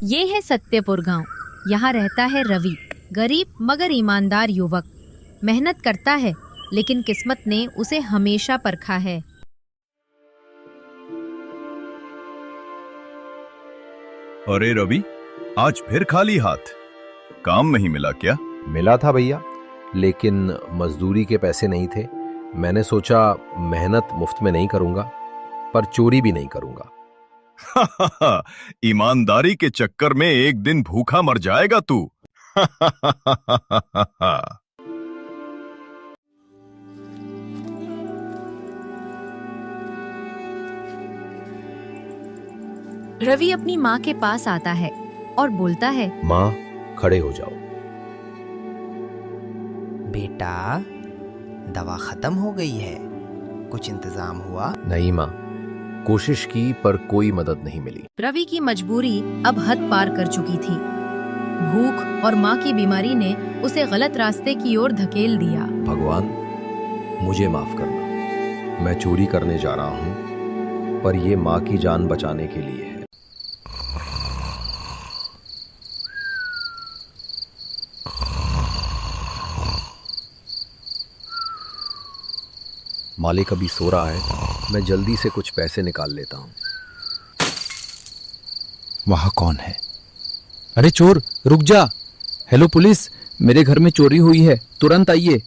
ये है सत्यपुर गांव। यहाँ रहता है रवि, गरीब मगर ईमानदार युवक। मेहनत करता है लेकिन किस्मत ने उसे हमेशा परखा है। अरे रवि, आज फिर खाली हाथ? काम नहीं मिला क्या? मिला था भैया, लेकिन मजदूरी के पैसे नहीं थे। मैंने सोचा मेहनत मुफ्त में नहीं करूंगा, पर चोरी भी नहीं करूंगा। ईमानदारी के चक्कर में एक दिन भूखा मर जाएगा तू। रवि अपनी माँ के पास आता है और बोलता है, माँ, खड़े हो जाओ। बेटा, दवा खत्म हो गई है, कुछ इंतजाम हुआ? नहीं माँ, कोशिश की पर कोई मदद नहीं मिली। रवि की मजबूरी अब हद पार कर चुकी थी। भूख और माँ की बीमारी ने उसे गलत रास्ते की ओर धकेल दिया। भगवान, मुझे माफ करना। मैं चोरी करने जा रहा हूँ, पर ये माँ की जान बचाने के लिए है। मालिक अभी सो रहा है, मैं जल्दी से कुछ पैसे निकाल लेता हूँ। वहाँ कौन है? अरे चोर, रुक जा! हेलो पुलिस, मेरे घर में चोरी हुई है, तुरंत आइए।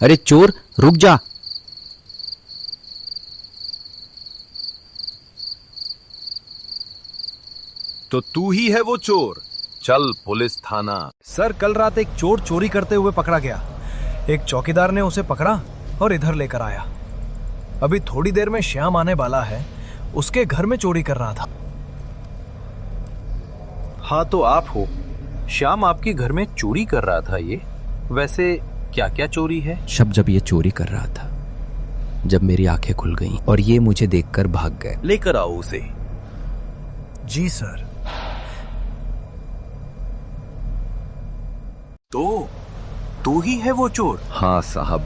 अरे चोर, रुक जा! तो तू ही है वो चोर? चल पुलिस थाना। सर, कल रात एक चोर चोरी करते हुए पकड़ा गया। एक चौकीदार ने उसे पकड़ा और इधर लेकर आया। अभी थोड़ी देर में श्याम आने वाला है, उसके घर में चोरी कर रहा था। हाँ तो आप हो। श्याम आपके घर में चोरी कर रहा था। ये वैसे क्या क्या चोरी है? जब ये चोरी कर रहा था, जब मेरी आंखें खुल गईं और ये मुझे देखकर भाग गए। लेकर आओ उसे। जी सर। तो तू ही है वो चोर? हाँ साहब,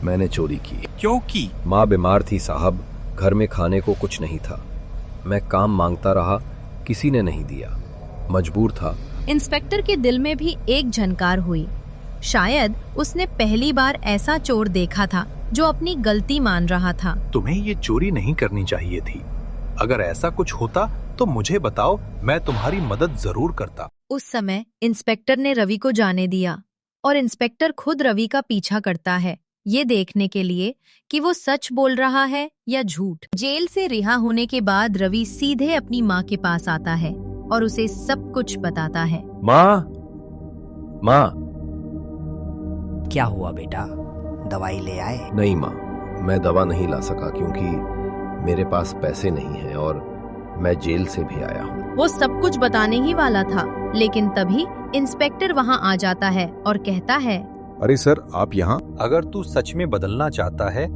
मैंने चोरी की। क्यों की? माँ बीमार थी साहब, घर में खाने को कुछ नहीं था। मैं काम मांगता रहा, किसी ने नहीं दिया, मजबूर था। इंस्पेक्टर के दिल में भी एक झनकार हुई। शायद उसने पहली बार ऐसा चोर देखा था जो अपनी गलती मान रहा था। तुम्हें ये चोरी नहीं करनी चाहिए थी। अगर ऐसा कुछ होता तो मुझे बताओ, मैं तुम्हारी मदद जरूर करता। उस समय इंस्पेक्टर ने रवि को जाने दिया और इंस्पेक्टर खुद रवि का पीछा करता है, ये देखने के लिए कि वो सच बोल रहा है या झूठ। जेल से रिहा होने के बाद रवि सीधे अपनी माँ के पास आता है और उसे सब कुछ बताता है। माँ, माँ। क्या हुआ बेटा, दवाई ले आए? नहीं माँ, मैं दवा नहीं ला सका क्योंकि मेरे पास पैसे नहीं हैं और मैं जेल से भी आया हूँ। वो सब कुछ बताने ही वाला था, लेकिन तभी इंस्पेक्टर वहाँ आ जाता है और कहता है, अरे सर, आप यहाँ? अगर तू सच में बदलना चाहता है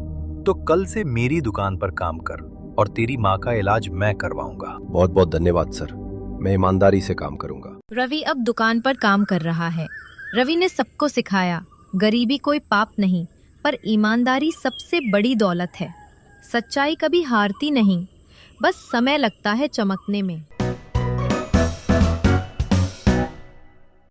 तो कल से मेरी दुकान पर काम कर और तेरी माँ का इलाज मैं करवाऊंगा। बहुत बहुत धन्यवाद सर, मैं ईमानदारी से काम करूंगा। रवि अब दुकान पर काम कर रहा है। रवि ने सबको सिखाया, गरीबी कोई पाप नहीं, पर ईमानदारी सबसे बड़ी दौलत है। सच्चाई कभी हारती नहीं, बस समय लगता है चमकने में।